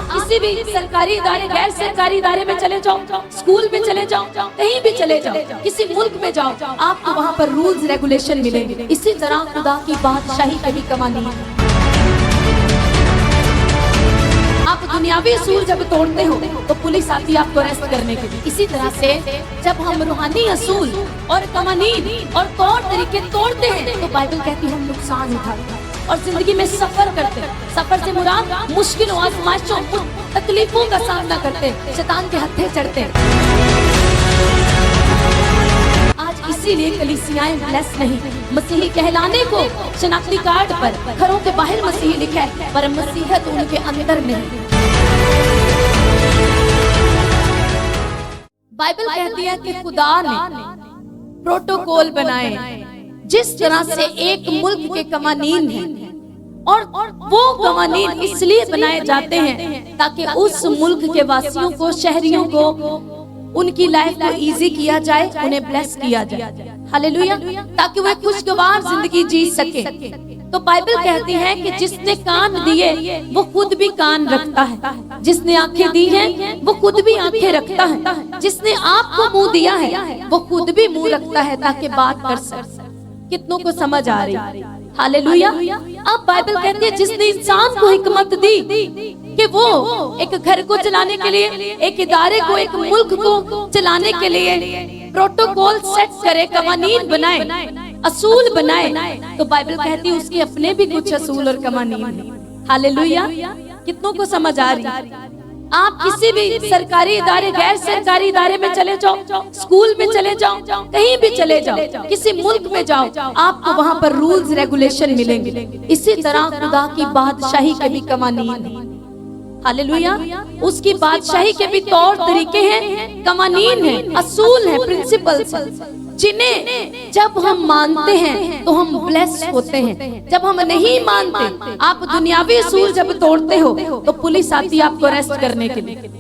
आप किसी भी सरकारी इदारे, गैर सरकारी इदारे में चले जाओ, स्कूल में चले जाओ, कहीं भी चले जाओ, किसी मुल्क में जाओ, आपको वहाँ पर रूल्स रेगुलेशन मिलेंगे। इसी तरह खुदा की बादशाही के भी कवानीन है। आप दुनियावी असूल जब तोड़ते हो तो पुलिस आती है आपको अरेस्ट करने के लिए। इसी तरह से जब हम रूहानी असूल और कवानीन और तौर तरीके तोड़ते हैं तो बाइबल कहती है हम नुकसान उठाते हैं और जिंदगी में सफर करते हैं। सफर से मुराद मुश्किलों, आजमाइशों, तकलीफों का सामना करते हैं, शैतान के हत्थे चढ़ते हैं। आज इसीलिए कलीसियाएं ब्लेस नहीं, मसीही कहलाने को शनाख्ती कार्ड पर घरों के बाहर मसीही लिखा है पर मसीहत उनके अंदर नहीं। बाइबल कहती है कि खुदा ने प्रोटोकॉल बनाए जिस तरह से एक मुल्क के कवानीन हैं और वो कवानीन इसलिए बनाए जाते हैं ताकि उस मुल्क के वासियों को, शहरियों को, उनकी लाइफ को इजी किया जाए, उन्हें ब्लेस किया जाए, हालेलुया, ताकि वे खुशगवार जिंदगी जी सके। तो बाइबल कहती है कि जिसने कान दिए वो खुद भी कान रखता है, जिसने आंखें दी हैं वो खुद भी आंखें रखता है, जिसने आपको मुंह दिया है वो खुद भी मुंह रखता है ताकि बात कर सके। कितनों को समझ आ रही? हालेलुया। अब बाइबल कहती है जिसने इंसान को हिकमत दी कि वो एक घर को चलाने के लिए, एक इदारे को, एक मुल्क को चलाने के लिए प्रोटोकॉल सेट करे, कवानीन बनाए, असूल बनाए, तो बाइबल कहती है उसके अपने भी कुछ असूल और कवानीन हैं। हालेलुया। कितनों को समझ आ रही? आप किसी भी सरकारी इदारे, गैर सरकारी इदारे में चले जाओ, स्कूल में चले जाओ, कहीं भी चले जाओ, किसी मुल्क में जाओ, आपको वहाँ पर रूल्स रेगुलेशन मिलेंगे। इसी तरह खुदा की बादशाही के भी कवानीन हैं। हालेलुया। उसकी बादशाही के भी तौर तरीके हैं, कवानीन हैं, असूल हैं, प्रिंसिपल्स हैं, जिन्हें जब हम मानते हैं तो हम ब्लेस होते हैं। जब हम नहीं मानते, आप दुनियावी असूल जब तोड़ते हो तो पुलिस आती है आपको अरेस्ट करने के लिए।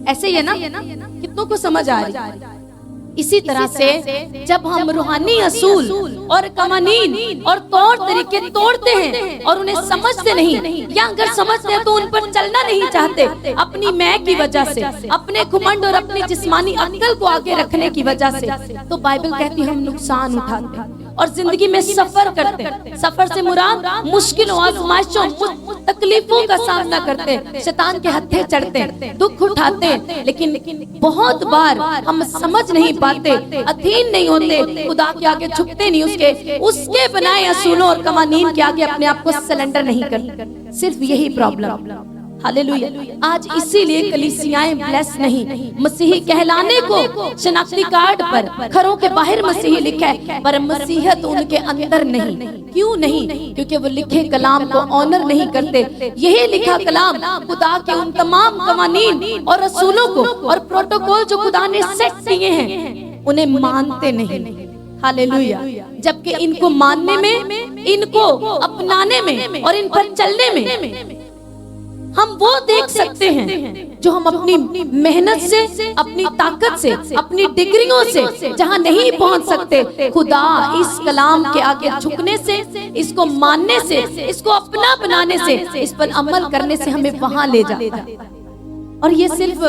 ऐसे ही है ना? कितनों को समझ आ रही? इसी तरह से जब हम रूहानी असूल और कवानीन और तौर तरीके तोड़ते हैं और उन्हें समझते नहीं, या अगर समझते हैं तो उन पर चलना नहीं चाहते, अपनी मैं की वजह से, अपने घमंड और अपनी जिस्मानी अक्ल को आगे रखने की वजह से, तो बाइबल कहती है हम नुकसान उठाते हैं और जिंदगी में सफर करते हैं। सफर से मुराद मुश्किलों, आजमाइशों, तकलीफों का सामना करते हैं, शैतान के हत्थे चढ़ते हैं, दुख उठाते हैं, लेकिन बहुत बार हम समझ नहीं पाते, अधीन नहीं होते, खुदा के आगे झुकते नहीं, उसके बनाए असूलों और कवानीन के आगे अपने आप को सरेंडर नहीं करते। सिर्फ यही प्रॉब्लम। हालेलुया। आज इसीलिए कलीसियाएं ब्लेस नहीं, मसीही कहलाने को शनाख्ती कार्ड पर घरों के बाहर मसीही लिखा है पर मसीहत उनके अंदर नहीं। क्यों नहीं? क्योंकि वो लिखे कलाम को ऑनर नहीं करते। यही लिखा कलाम खुदा के उन तमाम कवानीन और असूलों को और प्रोटोकॉल जो खुदा ने सेट किए हैं उन्हें मानते नहीं। हालेलुया। जबकि इनको मानने में, इनको अपनाने में और इन पर चलने में हम वो देख सकते हैं जो हम अपनी मेहनत से, अपनी ताकत से, अपनी डिग्रियों से जहां नहीं पहुंच सकते। खुदा इस कलाम के आगे झुकने से, इसको मानने से, इसको अपना बनाने से, इस पर अमल करने से हमें वहां ले जाता है। और ये सिर्फ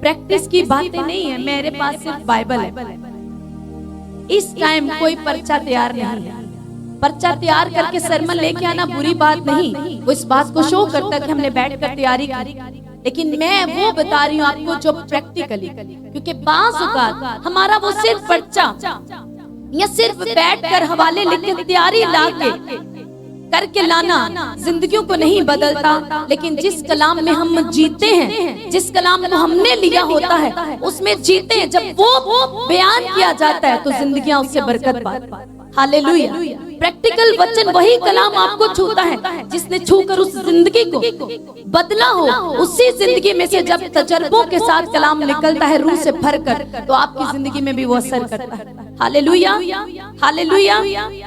प्रैक्टिस की बातें नहीं है, मेरे पास सिर्फ बाइबल है। इस टाइम कोई पर्चा तैयार नहीं है। पर्चा तैयार करके सरमन लेके आना बुरी बात नहीं, वो इस बात को शो करता है कि हमने बैठकर तैयारी की, लेकिन मैं वो बता रही हूँ आपको जो प्रैक्टिकली, क्योंकि बाज़ औक़ात हमारा वो सिर्फ पर्चा या सिर्फ बैठकर हवाले लिख के तैयारी लाके करके लाना जिंदगियों को नहीं बदलता। लेकिन जिस कलाम में हम जीते हैं, जिस कलाम को हमने लिया होता है उसमें जीते हैं, जब वो बयान किया जाता है तो जिंदगियां उससे बरकत पाती हैं। हालेलुया। प्रैक्टिकल वचन वही कलाम आपको छूता है जिसने छूकर उस जिंदगी को बदला हो। उसी जिंदगी में से जब तजर्बों के साथ कलाम निकलता है रूह से भरकर, तो आपकी जिंदगी में भी वो असर करता है। Hallelujah, hallelujah.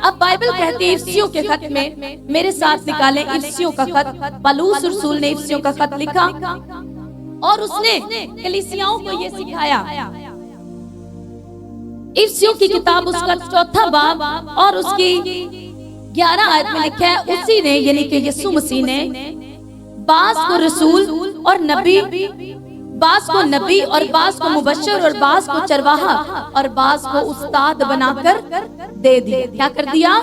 अब बाइबल कहती है इफिसियों के खत में, मेरे साथ निकालें इफिसियों का खत। पौलुस रसूल ने इफिसियों का खत लिखा और उसने कलीसियाओं को ये सिखाया। इफिसियों की किताब उसका 4था बाब और उसकी 11 आयत में लिखा है, उसी ने यानी कि यीशु मसीह ने बास को रसूल और नबी, बास को नबी और बास को मुबश्शिर और बास को चरवाहा और बास को उस्ताद बनाकर दे दिया। क्या कर दिया?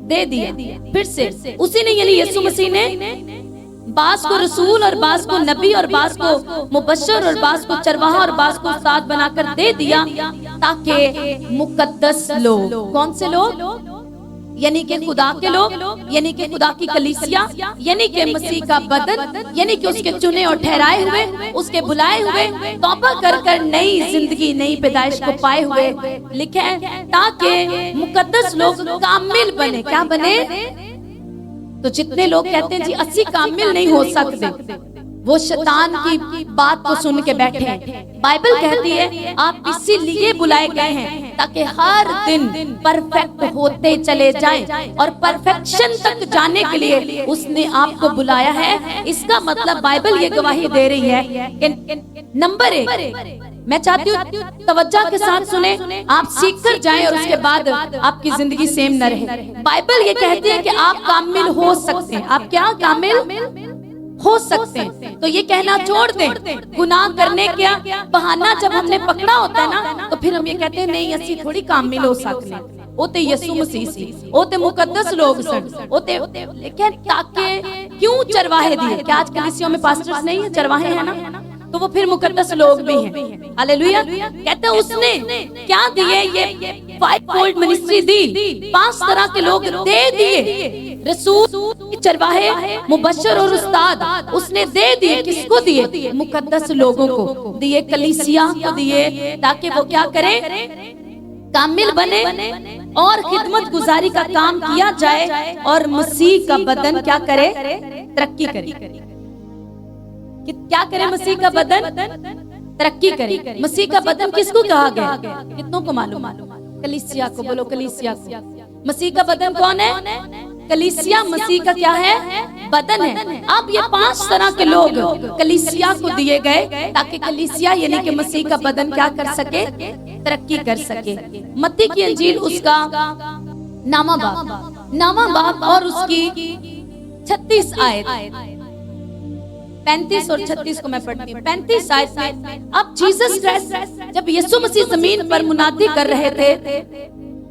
दे दिया। फिर से उसी ने यानी यीशु मसीह ने बास को रसूल और बास को नबी और बास को मुबश्शिर और बास को चरवाहा और बास को उस्ताद बनाकर दे दिया, ताकि मुकद्दस लोग, कौन से लोग? यानी कि खुदा के लोग, यानी कि खुदा की कलीसिया, यानी कि मसीह का बदन, यानी कि उसके चुने और ठहराए हुए, उसके बुलाए हुए, तौबा कर कर नई जिंदगी, नई पैदाइश को पाए हुए, लिखे है ताकि मुकद्दस लोग कामिल बने। क्या बने? तो जितने लोग कहते हैं जी अस्सी कामिल नहीं हो सकते, वो शैतान की बात को सुन के बैठे हैं। बाइबल कहती है आप इसीलिए बुलाए गए हैं ताकि हर दिन परफेक्ट होते चले जाएं, और परफेक्शन तक जाने के लिए उसने आपको बुलाया है। इसका मतलब बाइबल ये गवाही दे रही है कि नंबर 1, मैं चाहती हूँ तवज्जो के साथ सुने, आप सीख कर जाएं और उसके बाद आपकी जिंदगी सेम न रहे। बाइबल ये कहती है कि आप कामिल हो सकते हैं। आप क्या कामिल हो सकते हैं? तो ये कहना छोड़ दें गुनाह करने का बहाना जब हमने पकड़ा होता है ना, तो फिर हम ये कहते हैं नहीं असि थोड़ी कामिल हो सकते, ओते यीशु मसीह सी, ओते मुकद्दस लोग सन, ओते लेकिन ताकि क्यों चरवाहे दिए? क्या आज कलीसियों में पास्टर्स नहीं है, चरवाहे हैं ना, तो वो फिर मुकद्दस लोग भी हैं। हालेलुया। कहते हैं उसने क्या दिए? ये 5-fold मिनिस्ट्री दी, 5 तरह के लोग दे दिए, रसूल, चरवाहे, मुबश्शिर और उस्ताद उसने दे दिए। किसको दिए? मुकद्दस लोगों को दिए, कलीसिया को दिए, ताकि वो क्या करे? कामिल बने और खिदमत गुजारी का काम किया जाए और मसीह का बदन क्या करे? तरक्की करे। क्या करे? मसीह का बदन तरक्की करे। मसीह का बदन किसको कहा गया? कितनों को मालूम? कलीसिया को। बोलो कलीसिया को। मसीह का बदन कौन है? कलीसिया मसीह का क्या है? बदन है। अब ये 5 तरह के लोग कलीसिया को दिए गए ताकि कलीसिया यानी कि मसीह का बदन क्या कर सके? तरक्की कर सके। मत्ती की अंजील उसका नामा बाब और उसकी 36 आयत, 35 और 36 को मैं पढ़ती हूँ। 35 आयत में अब जीसस क्राइस्ट जब यीशु मसीह जमीन पर मुनादी कर रहे थे,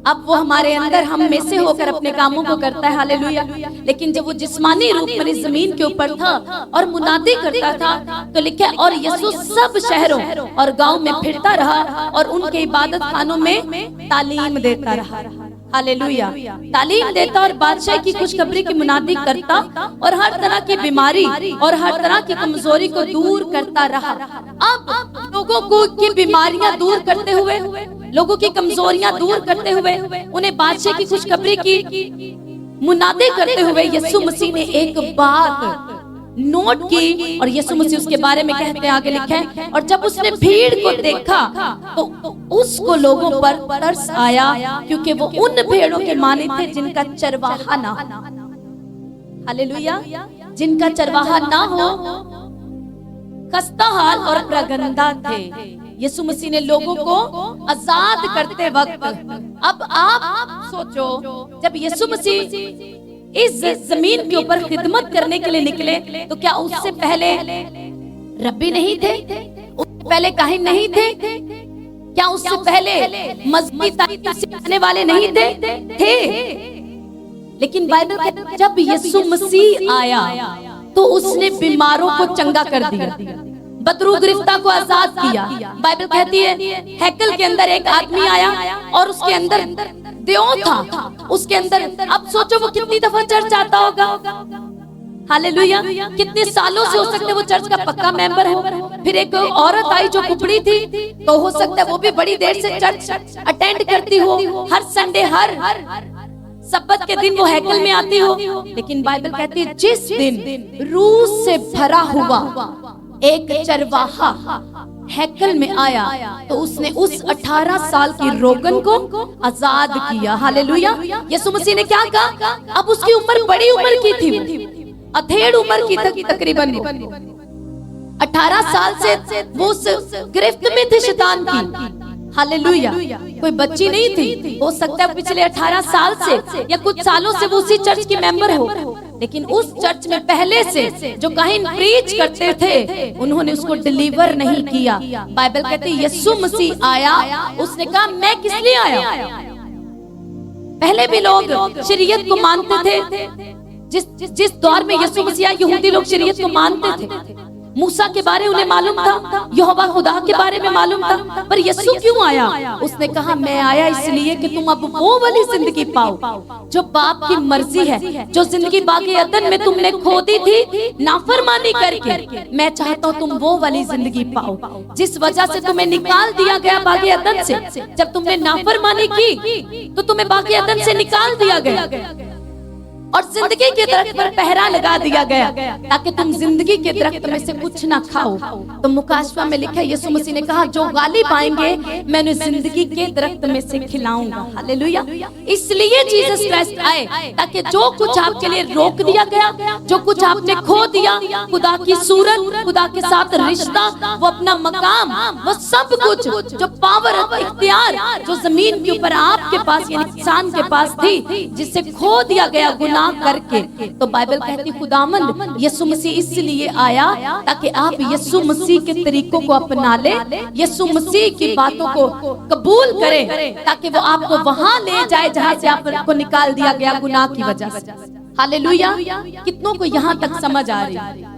अब वो हमारे अंदर हम में से होकर अपने कामों को करता है। हालेलुया। लेकिन जब वो जिस्मानी रूप में इस जमीन के ऊपर था और मुनादी करता था, तो लिखा और यीशु सब शहरों और गांव में फिरता रहा और उनके इबादत खानों में तालीम देता रहा। हालेलुया। तालीम देता और बादशाह की खुशखबरी की मुनादी करता और हर तरह की बीमारी और हर तरह की कमजोरी को दूर करता रहा। अब लोगों को की बीमारियां दूर करते हुए, लोगों की कमजोरियां दूर करते हुए, उन्हें बादशाह की खुशखबरी की मुनादी करते हुए यीशु मसीह ने एक बात नोट की और यीशु मसीह उसके बारे में कहते हैं, आगे लिखा है, और जब उसने भीड़ को देखा तो उसको लोगों पर तरस आया, क्योंकि वो उन भेड़ों के माने थे जिनका चरवाहा ना हो। हालेलुया। जिनका चरवाहा ना हो, खस्ता हाल और प्रगंदा थे। यीशु मसीह ने लोगों को आजाद करते वक्त, अब आप सोचो जब यीशु मसीह इस जमीन के ऊपर खिदमत करने के लिए निकले, तो क्या उससे पहले रब्बी नहीं थे? उससे पहले काहिन नहीं थे? क्या उससे पहले मजहबी तालीम सिखाने वाले नहीं थे? लेकिन बाइबल कहती है जब यीशु मसीह आया तो उसने बीमारों को चंगा कर दिया, बदरू गिरफ्तार को आजाद किया। बाइबल कहती है हैकल के अंदर एक आदमी आया और उसके अंदर देव था, उसके अंदर। अब सोचो वो कितनी दफा चर्च आता होगा। हालेलुया। कितने सालों से हो सकता है वो चर्च का पक्का मेंबर हो। फिर एक औरत आई जो कुपड़ी थी, तो हो सकता है वो भी बड़ी देर से चर्च अटेंड करती हो, हर संडे हर सब्बत के दिन वो हैकल में आती हो। लेकिन बाइबल कहती है जिस दिन रूह से भरा हुआ एक चरवाहा हैकल में आया, तो उसने उस 18 साल की रोगन को आजाद किया। हालेलुया। यीशु मसीह ने क्या कहा? अब उसकी उम्र बड़ी उम्र की थी, अधेड़ उम्र की थी तकरीबन। 18 साल से वो गिरफ्त में थे शैतान की। हालेलुया। कोई बच्ची नहीं थी। हो सकता है पिछले 18 साल से या कुछ सालों से वो उसी चर्च की मेंबर हो। लेकिन उस चर्च में पहले से जो काहिन प्रीच करते थे उन्होंने उसको डिलीवर नहीं किया। बाइबल कहती है यीशु मसीह आया, उसने कहा मैं किस लिए आया। पहले भी लोग शरीयत को मानते थे, जिस दौर में यीशु मसीह आया यहूदी लोग शरीयत को मानते थे। मूसा के बारे उन्हें मालूम था, यहोवा खुदा के बारे में मालूम था, पर यीशु क्यों आया? उसने कहा मैं आया इसलिए कि तुम अब वो वाली जिंदगी पाओ जो बाप की मर्जी है, जो जिंदगी बागे अदन में तुमने खो दी थी नाफरमानी करके। मैं चाहता हूँ तुम वो वाली जिंदगी पाओ जिस वजह से तुम्हें निकाल दिया गया बागे अदन से। जब तुमने नाफरमानी की तो तुम्हें बागे अदन से निकाल दिया गया और जिंदगी के दरख्त पर पहरा लगा दिया गया ताकि तुम जिंदगी के दरख्त में से कुछ ना खाओ। तो मुकाशवा में लिखा है यीशु मसीह ने कहा जो गालिब आएंगे मैं उन्हें जिंदगी के दरख्त में से खिलाऊंगा। हालेलुया। इसलिए जीसस क्राइस्ट आए ताकि जो कुछ आपके लिए रोक दिया गया, जो कुछ आपने खो दिया, खुदा की सूरत, खुदा के साथ रिश्ता, वो अपना मकाम, वो सब कुछ जो पावर इख्तियार जो जमीन के ऊपर आपके पास यानी इंसान के पास थी, जिससे खो दिया गया गुनाह करके। तो बाइबल कहती खुदावंद यीशु मसीह इसलिए आया ताकि आप यीशु मसीह के तरीकों को अपना ले, यीशु मसीह की बातों को कबूल करें ताकि वो आपको वहां ले जाए जहां से आपको निकाल दिया गया गुनाह की वजह से। हालेलुया। कितनों को यहाँ तक समझ आ रही है?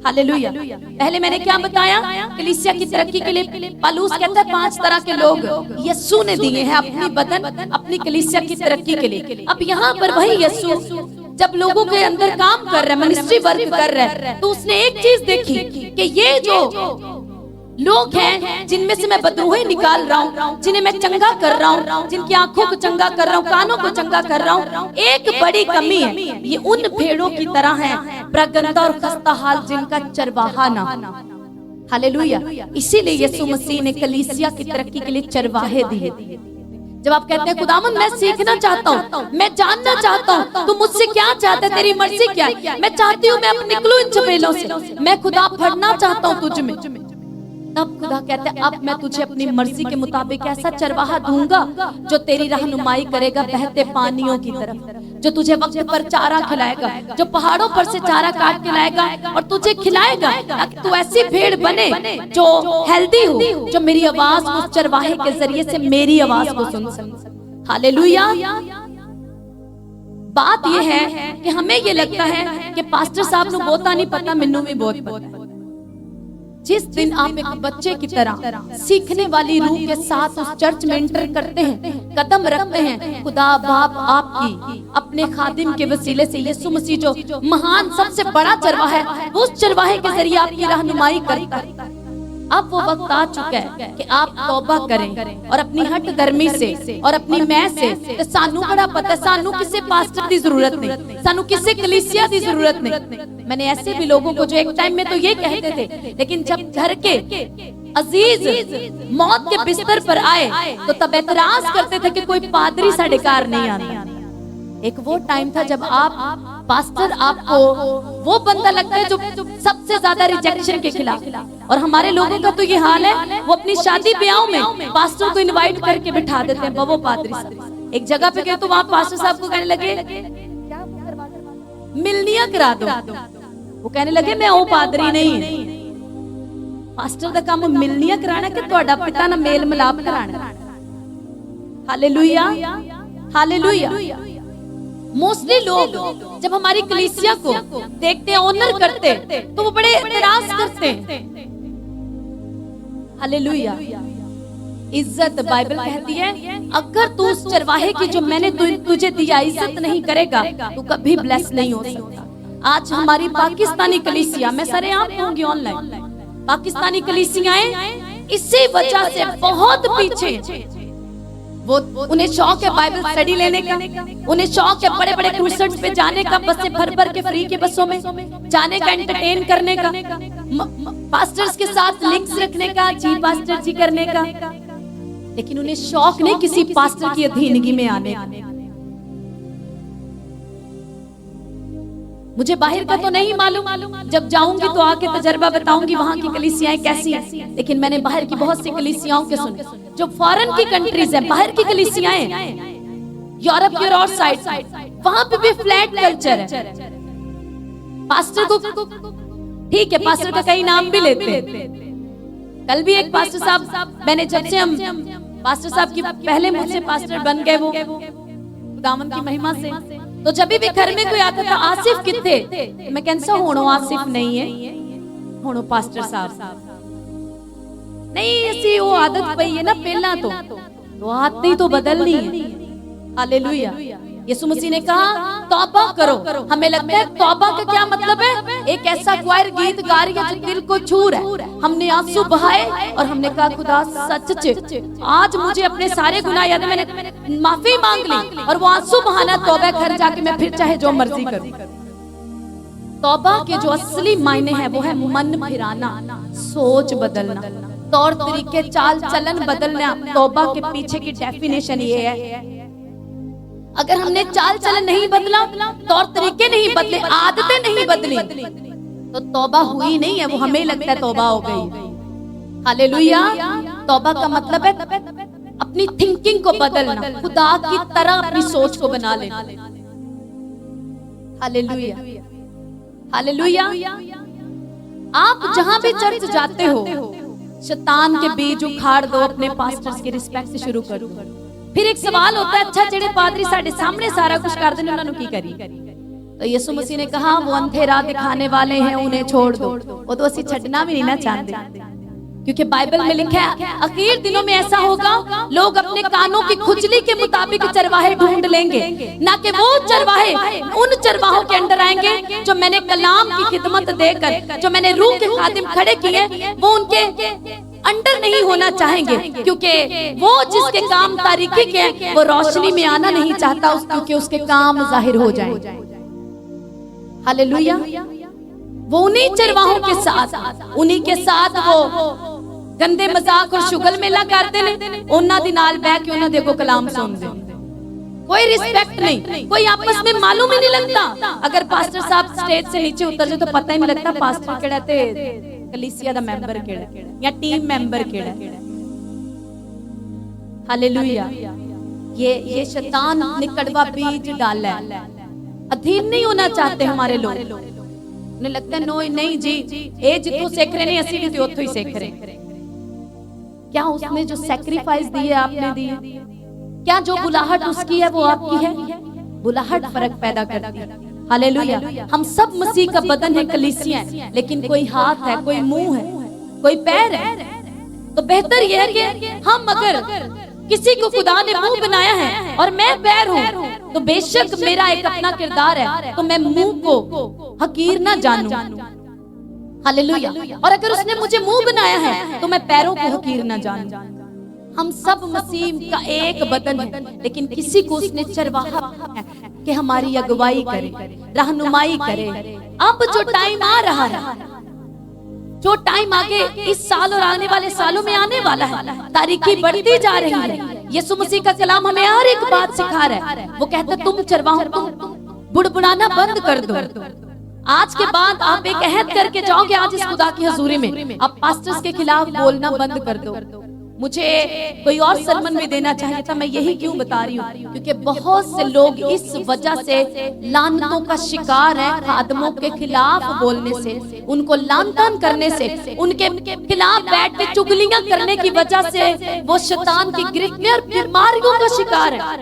हालेलुया। पहले मैंने क्या बताया? कलीसिया की तरक्की के लिए पौलुस कहता है 5 तरह के लोग यीशु ने दिए हैं अपनी बदन, अपनी कलीसिया की तरक्की के लिए। अब यहाँ पर वही यीशु जब लोगों के अंदर काम कर रहा है, मिनिस्ट्री वर्क कर रहा है, तो उसने एक चीज देखी कि ये जो लोग हैं जिनमें से मैं बदरूहें निकाल रहा हूँ, जिन्हें मैं चंगा कर रहा हूँ, जिनकी आंखों को चंगा कर रहा हूँ, कानों को चंगा कर रहा हूँ, एक बड़ी कमी है, ये उन भेड़ों की तरह हैं प्रगंदा और खस्ता हाल जिनका चरवाहा ना। हालेलुया। इसीलिए यीशु मसीह ने कलीसिया की तरक्की के लिए चरवाहे दिए। जब आप कहते हैं खुदावंद मैं सीखना चाहता हूँ, मैं जानना चाहता हूँ तुम मुझसे क्या चाहते, तेरी मर्जी क्या है, मैं चाहती हूँ मैं अब निकलूं इन चपेलों से, मैं खुदा फड़ना चाहता हूँ तुझ में। तब खुदा कहता है अब मैं तुझे अपनी मर्जी के मुताबिक ऐसा चरवाहा दूंगा जो तेरी रहनुमाई करेगा बहते पानियों की तरफ, जो तुझे वक्त पर चारा खिलाएगा, जो पहाड़ों पर से चारा काट के लाएगा और तुझे खिलाएगा ताकि तू ऐसी भेड़ बने जो हेल्दी हो, जो मेरी आवाज उस चरवाहे के जरिए से मेरी आवाज को सुन सके। हालेलुया। बात यह है कि हमें ये लगता है कि पास्टर साहब को बहुता नहीं पता, मैनू भी बहुत पता। जिस दिन आप एक बच्चे की तरह सीखने वाली रूह के साथ उस चर्च में एंटर करते हैं, कदम रखते हैं, खुदा बाप आपकी अपने खादिम के वसीले से यीशु मसीह जो महान सबसे बड़ा चरवाहा है, वो उस चरवाहे के जरिए आपकी रहनुमाई करता है। अब वो वक्त आ चुका है कि आप तौबा करें और अपनी हट गर्मी से और अपनी मैं से सानू बड़ा पता, सानू किसी पास्टर की जरूरत नहीं, सानू किसी कलीसिया की जरूरत नहीं। मैंने ऐसे भी लोगों को जो एक टाइम में तो ये कहते थे, लेकिन जब घर के अजीज मौत के बिस्तर पर आए तो तब एतराज करते थे कि कोई पादरी साढ़े घर नहीं आता। एक वो टाइम था जब आप पास्टर आपको वो बंदा लगता है जो सबसे ज्यादा रिजेक्शन के खिलाफ, और हमारे लोगों का तो ये हाल है, वो अपनी शादी ब्याह में पास्टर को इनवाइट करके बिठा देते हैं। वो पादरी साहब एक जगह पे गए तो वहाँ पास्टर साहब को कहने लगे मिलनिया करा दो, वो कहने लगे मैं वो पादरी नहीं, पास्टर दा काम मिलनिया कराना कि ਤੁਹਾਡਾ पिता ना मेल मिलाप कराना। हालेलुया। हालेलुया। मोस्टली लोग जब हमारी कलीसिया को देखते हैं, ऑनर करते, तो वो बड़े एतराज करते हैं। हालेलुया। इज्जत बाइबल कहती है अगर तू उस चरवाहे की जो मैंने तुझे दिया इज्जत नहीं करेगा तो कभी ब्लेस नहीं हो सकता। आज हमारी पाकिस्तानी कलीसिया, मैं सरेआम कहूंगी ऑनलाइन, पाकिस्तानी कलीसियाएं इसी वजह से बहुत पीछे। वो उन्हें शौक है बाइबल स्टडी लेने का, उन्हें शौक है बड़े बड़े क्रूसेड्स पे जाने का, बसें भर भर के फ्री के बसों में जाने का, एंटरटेन करने का, पास्टर्स के साथ लिंक्स रखने का, जी पास्टर जी करने का, लेकिन उन्हें शौक नहीं किसी पास्टर की अधीनगी में आने का। मुझे बाहर का तो नहीं मालूम, जब जाऊंगी तो आके तजर्बा बताऊंगी वहां की कलीसियाएं कैसी हैं, लेकिन मैंने बाहर की बहुत सी कलीसियाओं के सुने जो फॉरेन की कंट्रीज है, बाहर की कलीसियाएं, यूरोप की और साइड, वहां पे भी फ्लैट कल्चर है। पास्टर को, ठीक है पास्टर का कई नाम भी लेते हैं। कल भी एक पास्टर साहब, मैंने जब से हम पास्टर साहब की पहले मुझसे पास्टर बन गए वो खुदावन की महिमा से, तो जब भी घर में कोई आता था आसिफ किथे, मैं कैंसा होनो आसिफ नहीं है, होनो पास्टर साहब नहीं, ऐसी वो आदत पई है ना पहला तो आदत ही तो बदलनी है। हालेलुया। यीशु मसीह ने कहा तौबा करो। हमें लगता है तौबा का क्या मतलब है, एक ऐसा क्वायर गीत गा रही है जो दिल को छू रहा है। हमने आंसू बहाए और हमने कहा खुदा सच आज मुझे अपने सारे गुनाह याद है, मैंने माफी मांग ली और वो आंसू बहाना तौबा, घर जाके मैं फिर चाहे जो मर्जी करूं। तौबा के जो असली मायने हैं वो है मन फिराना, सोच बदलना, तौर तरीके चाल चलन बदलना। तौबा के पीछे की डेफिनेशन ये है, अगर हमने चाल चलन नहीं बदला, तौर तरीके नहीं बदले, आदतें नहीं बदली, तो तौबा हुई नहीं है, वो हमें लगता है तौबा हो गई। हालेलुया। तौबा का मतलब है अपनी थिंकिंग को बदलना, खुदा की तरह अपनी सोच को बना लेना। Hallelujah, hallelujah. आप जहां भी चर्च जाते हो, शैतान के बीज उखाड़ दो, अपने पास्टर्स की रिस्पेक्ट से शुरू करो। फिर एक सवाल होता है, अच्छा जेड़े पादरी साडे सामने सारा कुछ कर देने, उन्होंने की करी? तो यीशु मसीह ने कहा वो अंधे राह दिखाने वाले हैं, उन्हें छोड़ दो। वो तो असि छड़ना भी नहीं ना चाहते, क्योंकि बाइबल में लिखा है आखिर दिनों में ऐसा होगा, लोग अपने कानों की खुजली के मुताबिक चरवाहे ढूंढ लेंगे, ना कि वो चरवाहे उन चरवाहों के अंदर आएंगे जो मैंने कलाम की खिदमत देकर, जो मैंने रूह के खादिम खड़े किए, वो उनके अंडर नहीं होना चाहेंगे, क्योंकि वो जिसके काम तारीकी के हैं वो रोशनी में आना नहीं चाहता, क्योंकि उसके काम जाहिर हो जाएं। हालेलुया। वो उन्हीं चरवाहों के साथ, उन्हीं के साथ वो गंदे मजाक और शुगल मेला करते ने, उन्ना दी नाल बैठ के उन्ना दे को कलाम सुनते, कोई रिस्पेक्ट नहीं, कोई आपस में मालूम ही नहीं लगता। अगर पास्टर साहब स्टेज से नीचे उतर जाए तो पता ही नहीं लगता पास्टर केड़ा ते कलीसिया दा मेंबर केड़ा या टीम मेंबर केड़ा। हालेलुया। ये शैतान ने कड़वा बीज डाला है, अधीन नहीं होना चाहते हमारे लोग। उन्हें लगता है नो नहीं जी, ए जितों सीख रहे नहीं असि भी तो उतो ही सीख रहे। क्या उसने जो सैक्रिफाइस दी है आपने दी है? क्या जो बुलाहट उसकी है वो आपकी है? बुलाहट फर्क पैदा करती है। हालेलुया। हम सब मसीह का बदन है, कलीसिया है, लेकिन कोई हाथ है, कोई मुंह है, कोई पैर है। तो बेहतर यह है कि हम अगर किसी को खुदा ने मुंह बनाया है और मैं पैर हूँ, तो बेशक मेरा एक अपना किरदार है, तो मैं मुंह को हकीर ना जानूं। हालेलुया। और अगर उसने मुझे मुंह बनाया है तो मैं पैरों को हकीर ना जानूं। हम सब मसीह का एक बदन है, लेकिन किसी को उसने चरवाहा है कि हमारी अगुवाई करे, रहनुमाई करे। अब जो टाइम आ रहा है, जो टाइम आगे इस साल और आने वाले सालों में आने वाला है, तारीखी बढ़ती जा रही है। यीशु मसीह का कलाम हमें हर एक बात सिखा रहा है। वो कहता है तुम चरवाहों को बुड़बुड़ाना बंद कर दो। आज के बाद आप एक अहद करके जाओगे, आज इस खुदा की हजूरी में आप पास्टर्स के खिलाफ बोलना बंद कर दो। मुझे कोई और सरमन भी देना चाहिए था, मैं यही क्यों बता रही हूँ, क्योंकि बहुत से लोग इस वजह से लानतों का शिकार हैं। खादमों के खिलाफ बोलने से, उनको लानतान करने से, उनके खिलाफ बैठ के चुगलियां करने की वजह से वो शैतान की गिरफ्त में और बीमारियों का शिकार है,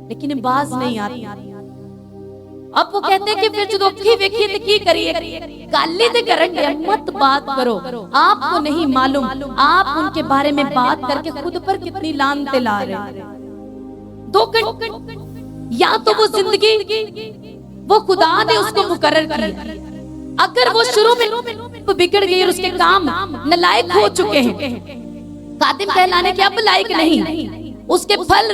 लेकिन बाज नहीं आती। अब वो कहते हैं कि फिर जो अखी वेखी ते की करिए, गाली ते करन दे, मत बात करो। आपको नहीं मालूम आप उनके बारे में बात करके खुद पर कितनी लानतें ला रहे। दो या तो वो जिंदगी वो खुदा ने उसको मुकर्रर की, अगर वो शुरू में बिगड़ गई और उसके काम नालायक हो चुके हैं, खादिम कहलाने के अब लायक नहीं, उसके फल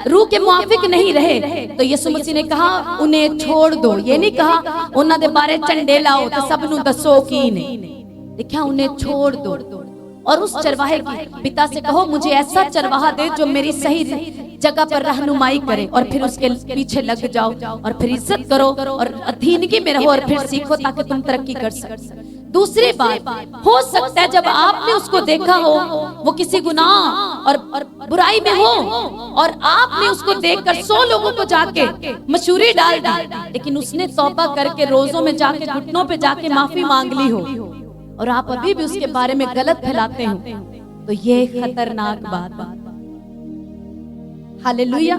रूह के मुआफिक नहीं रहे, तो यीशु मसीह ने कहा उन्हें छोड़ दो। ये नहीं कहा उन्हां दे बारे झंडे लाओ तो सब नूं दसो की नहीं, देखा उन्हें छोड़ दो। और उस चरवाहे की पिता से कहो मुझे ऐसा चरवाहा दे जो मेरी सही जगह पर रहनुमाई करे, और फिर उसके पीछे लग जाओ और फिर इज्जत करो और अधीनगी में रहो और फिर सीखो ताकि तुम तरक्की कर सको। दूसरी बात, हो सकता है जब आपने उसको देखा हो वो किसी गुनाह और बुराई में हो और आपने उसको देखकर 100 लोगों को जाके मशहूरी डाल दी, लेकिन उसने तौबा करके रोजों में जाके घुटनों पे जाके माफी मांग ली हो और आप अभी भी उसके बारे में गलत फैलाते हो, तो ये खतरनाक बात है। हालेलुया।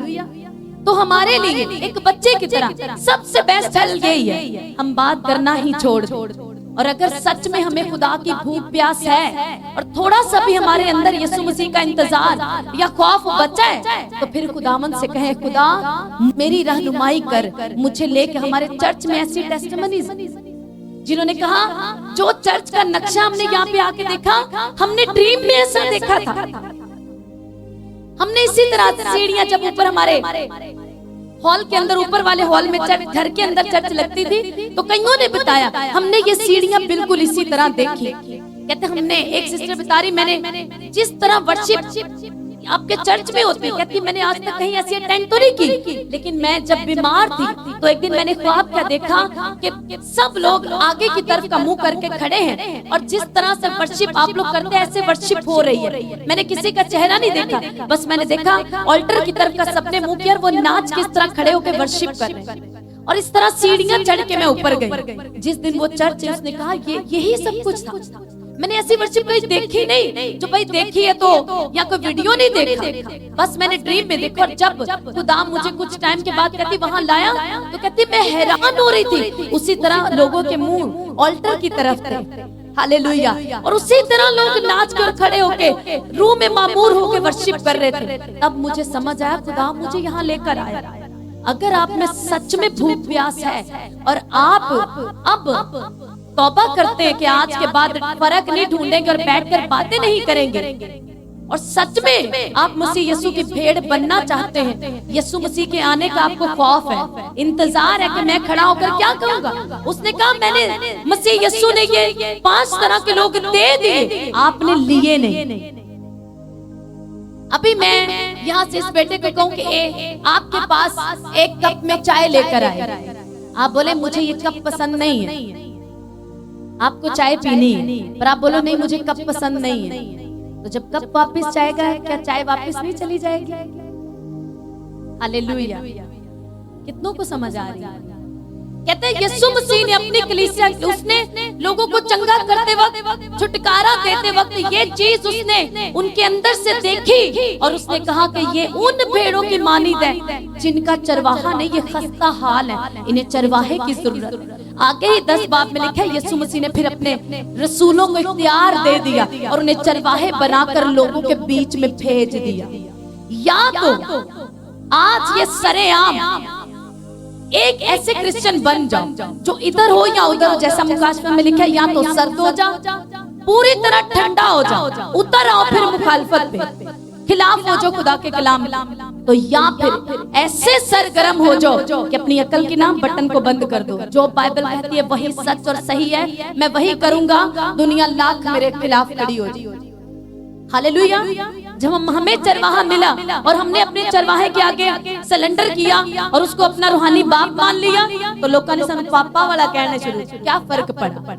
तो हमारे लिए एक बच्चे की तरह सबसे बेस्ट हल यही है, हम बात करना ही छोड़ दो। और अगर सच में हमें खुदा की भूख प्यास है और थोड़ा सा भी हमारे अंदर यीशु मसीह का इंतजार या खौफ बचा है, तो फिर खुदावंद से कहें, खुदा मेरी रहनुमाई कर, मुझे लेके। हमारे चर्च में ऐसी टेस्टिमनीज जिन्होंने कहा, जो चर्च का नक्शा हमने यहाँ पे आके देखा, हमने ड्रीम में ऐसा देखा था। हमने इसी तरह सीढ़ियां, जब ऊपर हमारे हॉल के अंदर, ऊपर वाले हॉल में चर्च, घर के अंदर चर्च लगती थी, तो कईयों ने बताया हमने ये सीढ़ियां बिल्कुल इसी तरह देखी। कहते हमने, एक सिस्टर बता रही, मैंने जिस तरह वर्शिप आपके चर्च में होती, कहती मैंने आज तक कहीं ऐसी अटेंड तो नहीं की, लेकिन मैं जब बीमार थी तो एक दिन मैंने ख्वाब क्या देखा कि सब लोग आगे की तरफ का मुंह करके खड़े हैं और जिस तरह से वर्शिप आप लोग करते हैं ऐसे वर्शिप हो रही है। मैंने किसी का चेहरा नहीं देखा, बस मैंने देखा ऑल्टर की तरफ का सबने मुंह किया और वो नाच किस तरह खड़े होकर वर्शिप कर रहे हैं। और इस तरह सीढ़ियां चढ़ के मैं ऊपर गई। जिस दिन वो चर्च है, उसने कहा यही सब कुछ था। मैंने ऐसी वर्शिप कहीं देखी नहीं, जो भाई देखी है तो या कोई वीडियो नहीं देखा, बस मैंने ड्रीम में देखा। और जब खुदा मुझे कुछ टाइम के बाद कहती वहां लाया, तो कहती मैं हैरान हो रही थी। उसी तरह लोगों के मुंह ऑल्टर की तरफ थे, हालेलुया, और उसी तरह लोग नाच कर खड़े होके रूह में मामूर होके वर्शिप कर रहे थे। तब मुझे समझ आया, खुदा मुझे यहाँ लेकर आया। अगर आप में सच में भूख प्यास है और आप अब तौबा करते हैं कि आज के बाद फर्क नहीं ढूंढेंगे और बैठकर बातें नहीं करेंगे, और सच में आप मसीह यीशु की भेड़ बनना चाहते हैं, यीशु मसीह के आने का आपको खौफ है, इंतजार है कि मैं खड़ा होकर क्या करूंगा। उसने कहा, मैंने मसीह यीशु ने ये 5 तरह के लोग दे दिए, आपने लिए नहीं। अभी मैं यहाँ से इस बेटे को कहूँ कि आपके पास एक कप में चाय लेकर आए, आप बोले मुझे ये कप पसंद नहीं है, आपको चाय पीनी है, पर आप बोलो नहीं मुझे कप पसंद नहीं है, तो जब कप वापस जाएगा, क्या चाय वापस नहीं चली जाएगी? हालेलुया। कितनों को समझ आ रही है? कहते हैं यीशु मसीह ने अपनी कलीसिया, उसने लोगों को चंगा करते वक्त, छुटकारा देते वक्त ये चीज उसने उनके अंदर से देखी और उसने कहा कि ये उन भेड़ों की मानीद है जिनका चरवाहा नहीं, ये खस्ता हाल है, इन्हें चरवाहे की जरूरत। आगे ही 10 बाब में लिखा है, यीशु मसीह ने फिर अपने रसूलों को इख्तियार दे दिया और उन्हें चरवाहे बनाकर लोगों के बीच में भेज दिया। या तो आज ये सरेआम एक ऐसे क्रिश्चियन बन जाओ जो इधर हो या उधर हो, जैसा मुकाशफे में लिखा है, या तो सर्द हो जाओ, पूरी तरह ठंडा हो जाओ, उतर आओ फिर मुखालफत पे, खिलाफ हो जाओ खुदा के कलाम, तो या फिर ऐसे सरगर्म हो जाओ कि अपनी अकल की नाम बटन को बंद कर दो। जो बाइबल कहती है वही सच और सही है, मैं वही करूंगा, दुनिया लाख मेरे खिलाफ खड़ी हो जाए। हालेलुया। जब हमें चरवाहा मिला और हमने अपने चरवाहे के आगे सरेंडर किया और उसको अपना रूहानी बाप मान लिया, तो लोगों ने सानू पापा वाला कहने शुरू किया। क्या फर्क पड़ा?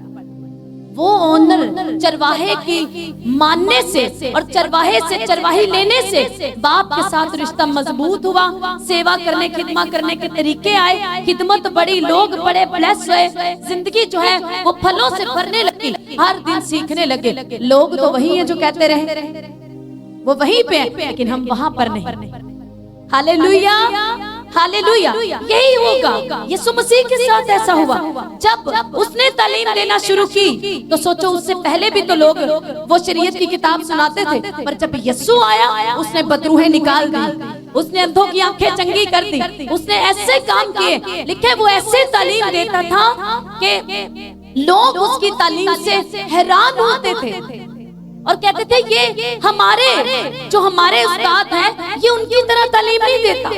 वो ओनर चरवाहे की मानने से और चरवाहे से चरवाही लेने से बाप के साथ रिश्ता मजबूत हुआ, सेवा करने, खिदमत करने के तरीके आए, खिदमत बड़ी, लोग बड़े ब्लेस हुए, जिंदगी जो है वो फलों से भरने लगी, हर दिन सीखने लगे। लोग तो वही है जो कहते रहे, वो वहीं पे है, लेकिन हम वहां पर नहीं। Hallelujah, hallelujah. यही होगा, यीशु मसीह के साथ ऐसा हुआ। जब उसने तालीम देना शुरू की तो सोचो, उससे पहले भी तो लोग वो शरीयत की किताब सुनाते थे, पर जब यीशु आया उसने बदरूहें निकाल दी, उसने अंधों की आंखें चंगी कर दी, उसने ऐसे काम किए। लिखे वो ऐसे तालीम देता था कि लोग उसकी तालीम से हैरान होते थे और कहते थे ये हमारे उस्ताद हैं, ये उनकी तरह तालीम नहीं देता,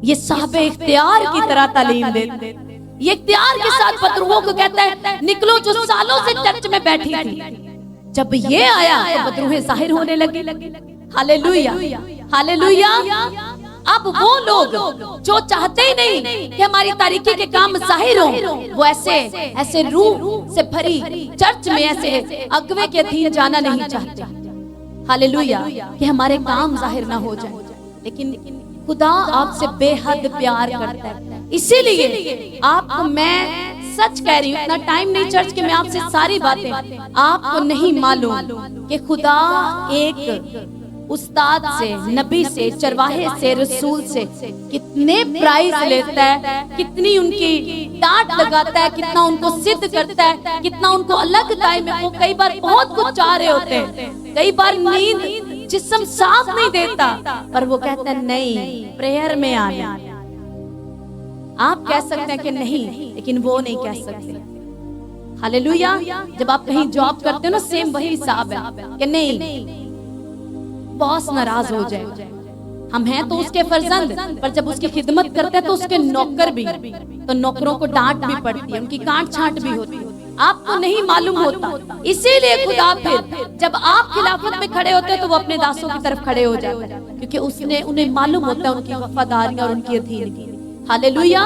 ये साहबे इख्तियार की तरह तालीम देता। ये इख्तियार के साथ बदरूहों को कहता है निकलो, जो सालों से चर्च में बैठी थी। जब ये आया तो बदरूहें जाहिर होने लगी। Hallelujah, hallelujah. अब वो लोग जो चाहते ही नहीं कि हमारी तारीकी के काम जाहिर हो, वो ऐसे रूह से भरी चर्च में ऐसे अगवे के अधीन जाना नहीं चाहते। हालेलुया, कि हमारे काम जाहिर ना हो जाए। लेकिन खुदा आपसे बेहद प्यार करता है, इसीलिए आपको मैं सच कह रही हूँ, इतना टाइम नहीं चर्च के मैं आपसे सारी बातें, आपको नहीं मालूम कि खुदा एक उस्ताद से, नबी से, चरवाहे से, रसूल से कितने प्राइज लेता है, कितनी उनकी डांट लगाता है, कितना उनको सिद्ध करता है, कितना उनको अलग टाइम में, वो कई बार बहुत कुछ चाह रहे होते हैं, कई बार नींद जिस्म साफ नहीं देता, पर वो कहता है नहीं, प्रेयर में आना। आप कह सकते हैं कि नहीं, लेकिन वो नहीं कह सकते। हालेलुया। जब आप कहीं जॉब करते हो ना, सेम वही हिसाब है कि नहीं, बॉस नाराज हो जाए, हम हैं तो उसके फर्जंद, पर जब उसकी खिदमत करते हैं तो उसके नौकर भी, तो नौकरों को डांट भी पड़ती है, उनकी काट छांट भी होती है, आपको नहीं मालूम होता। इसीलिए खुदा फिर जब आप खिलाफत में खड़े होते हैं तो वो अपने दासों की तरफ खड़े हो जाते हैं, क्योंकि उसने उन्हें मालूम होता है उनकी वफादारी और उनकी अधीनगी। हालेलुया।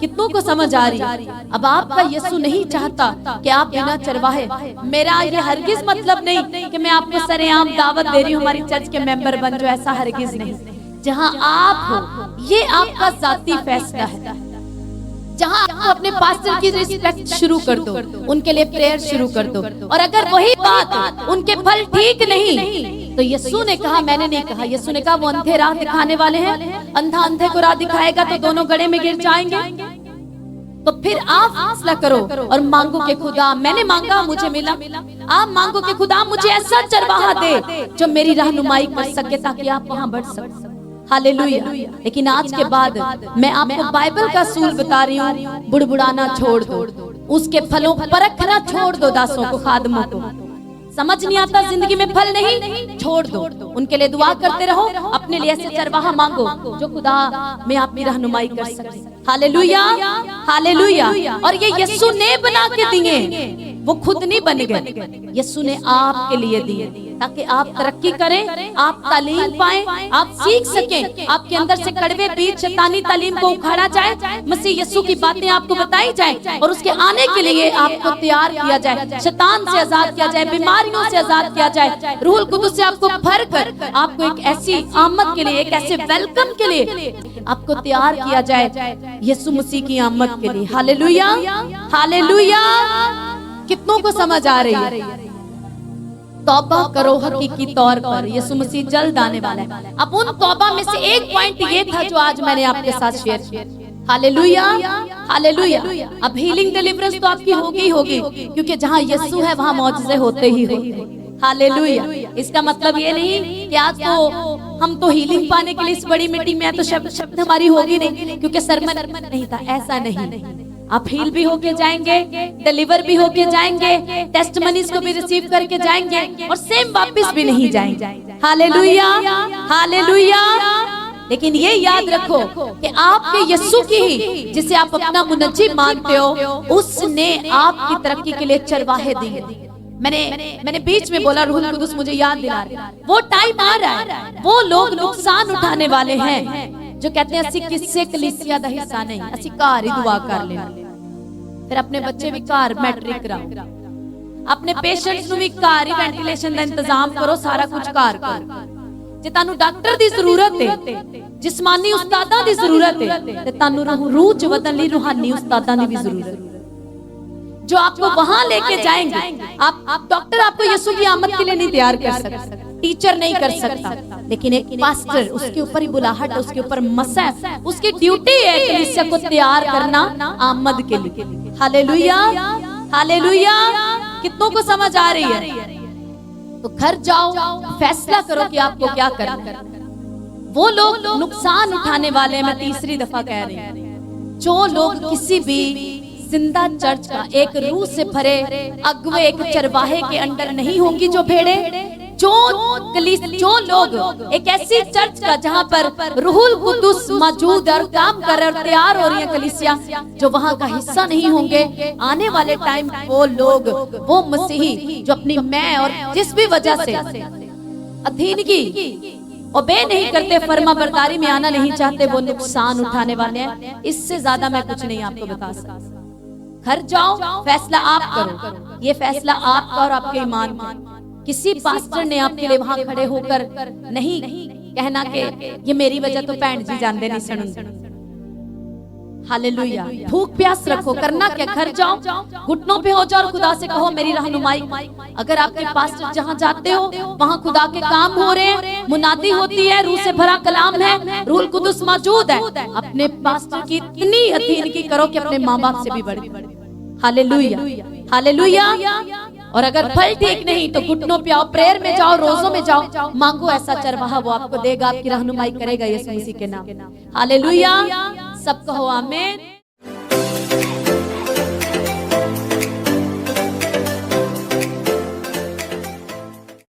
कितनों को समझ आ रही है? अब आपका यीशु नहीं चाहता कि आप बिना चरवाहे, मेरा ये हरगिज मतलब नहीं कि मैं आपको सरेआम दावत दे रही हूँ हमारी चर्च के मेंबर बन जाओ, ऐसा हरगिज नहीं। जहाँ आप हो, ये आपका जाती फैसला है। जहाँ आपको अपने पास्टर की रिस्पेक्ट शुरू कर दो, उनके लिए प्रेयर शुरू कर दो, और अगर वही बात उनके फल ठीक नहीं, तो यीशु ने कहा, मैंने नहीं कहा, यीशु ने कहा वो अंधे राह दिखाने वाले हैं, अंधा अंधे को राह दिखाएगा तो दोनों गड्ढे में गिर जाएंगे। तो फिर आप फैसला करो और मांगो कि खुदा, मैंने मांगा मुझे मिला, आप मांगो कि खुदा मुझे ऐसा चरवाहा दे जो मेरी रहनुमाई कर सके, ताकि आप वहां बढ़ सको। हालेलुया। लेकिन आज के बाद मैं आपको बाइबल का सूल बता रही हूँ, बुड़बुड़ाना छोड़ दो, उसके फलों परखना छोड़ दो, दासों को, खादमों को। समझ नहीं आता, जिंदगी में फल नहीं, छोड़ दो, उनके लिए दुआ करते रहो, अपने लिए ऐसे चरवाहा मांगो जो खुदा में आपकी रहनुमाई कर सके। Hallelujah, hallelujah. और ये यीशु ने बना के दिए, वो खुद नहीं बन गए, यीशु ने आपके लिए दिए, ताकि आप तरक्की करें, आप तालीम पाएं, आप सीख सकें, आपके अंदर से कड़वे बीज शैतानी तालीम को उखाड़ा जाए, मसीह यीशु की बातें आपको बताई जाए, और उसके आने के लिए आपको तैयार किया जाए, शैतान से आजाद किया जाए, बीमारियों से आजाद किया जाए, रूहुल कुदुस से आपको भर कर आपको एक ऐसी आमद के लिए, एक ऐसे वेलकम के लिए आपको तैयार किया जाए, यीशु मसीह की आमद के लिए। Hallelujah, hallelujah. कितनों को समझ आ रही है? तौबा करो हकीकी तौर पर, यीशु मसीह जल्द आने वाला है। अब उन तौबा में से एक पॉइंट ये था जो आज मैंने आपके साथ शेयर किया। Hallelujah, hallelujah. अब हीलिंग डिलीवरेंस तो आपकी होगी होगी, क्योंकि जहाँ यीशु है वहाँ मौजूद होते ही होते। हालेलुया। इसका मतलब ये नहीं कि आज तो हम तो हीलिंग पाने के लिए इस बड़ी मिट्टी में तो शब्द हमारी होगी नहीं, क्योंकि सरमन नहीं था, ऐसा नहीं। आप हील भी होके जाएंगे, डिलीवर भी होके जाएंगे, टेस्टमनीज को भी रिसीव करके जाएंगे, और सेम वापस भी नहीं जाएंगे। Hallelujah, hallelujah. लेकिन ये याद रखो कि आपके यीशु की ही, जिसे आप अपना मुनज्जी मानते हो, उसने आपकी तरक्की के लिए चरवाहे दिए। मैंने बीच में बोला, रूहुल कुदुस मुझे याद दिला रहा, वो टाइम आ रहा है, वो लोग नुकसान उठाने वाले हैं जो कहते हैं ਅਸੀਂ ਕਿਸੇ ਕਲੀਸਿया ਦਾ ਹਿੱਸਾ ਨਹੀਂ, ਅਸੀਂ ਘਰ ਹੀ ਦੁਆ ਕਰ ਲੈਣਾ। ਫਿਰ ਆਪਣੇ ਬੱਚੇ ਵੀ ਘਰ ਮੈਟ੍ਰਿਕ ਕਰਾਓ, ਆਪਣੇ ਪੇਸ਼ੈਂਟਸ ਨੂੰ ਵੀ ਘਰ ਹੀ ਵੈਂਟੀਲੇਸ਼ਨ ਦਾ ਇੰਤਜ਼ਾਮ ਕਰੋ, ਸਾਰਾ ਕੁਝ ਘਰ ਕਰੋ। ਜੇ ਤੁਹਾਨੂੰ ਡਾਕਟਰ ਦੀ ਜ਼ਰੂਰਤ ਹੈ, ਜਿਸਮਾਨੀ ਉਸਤਾਦਾਂ ਦੀ ਜ਼ਰੂਰਤ ਹੈ, ਤੇ ਤੁਹਾਨੂੰ ਰੂਹ ਚ ਵਧਣ ਲਈ ਰੂਹਾਨੀ ਉਸਤਾਦਾਂ ਦੀ ਵੀ ਜ਼ਰੂਰਤ ਹੈ, जो आपको वहां लेके जाएंगे। आप डॉक्टर आपको यीशु की आमद के लिए नहीं तैयार कर सकता, टीचर नहीं कर सकता, लेकिन एक पास्टर, उसके ऊपर ही बुलाहट है, उसके ऊपर मसा है, उसकी ड्यूटी है कलीसिया को तैयार करना आमद के लिए। Hallelujah, hallelujah. कितनों को समझ आ रही है? तो घर जाओ, फैसला करो कि आपको क्या करना है। वो लोग नुकसान उठाने वाले, मैं तीसरी दफा कह रही हूँ, जो लोग किसी भी जिंदा चर्च का एक रूह से भरे अगवे, एक चरवाहे के अंडर नहीं होंगी जो भेड़े, जो लोग एक ऐसी चर्च का जहां पर रूहुल कुदुस मौजूद और काम कर रहे और तैयार हो रही है कलीसिया, जो वहां का हिस्सा नहीं होंगे आने वाले टाइम, वो लोग, वो मसीही जो अपनी मैं और जिस भी वजह से अधीनगी ओबे नहीं करते, फर्मा बरदारी में आना नहीं चाहते, वो नुकसान उठाने वाले हैं। इससे ज्यादा मैं कुछ नहीं आपको बता सकता। घर जाओ, फैसला आप करो, ये फैसला आपका और आपके ईमान का। किसी पास्टर ने आपके लिए वहां खड़े होकर नहीं कहना कि ये मेरी वजह तो भैन जी जानते नहीं सुन। हालेलुया। भूख प्यास रखो, करना क्या, घर जाओ, घुटनों पे हो जाओ और खुदा से कहो मेरी रहनुमाई। अगर आपके पास्टर जहां जाते हो वहां खुदा के काम हो रहे हैं, मुनादी होती है, रूह से भरा कलाम है, रूहुल कुदुस मौजूद है, अपने पास्टर की इतनी अधीनगी करो कि अपने माँ बाप से भी बड़ी। Hallelujah, hallelujah. और अगर फल ठीक नहीं तो घुटनों पे आओ, प्रेयर में जाओ, रोजों में जाओ, मांगो ऐसा चरवाहा, वो आपको देगा, आपकी रहनुमाई करेगा यीशु मसीह के नाम। हालेलुया। सब कहो आमीन।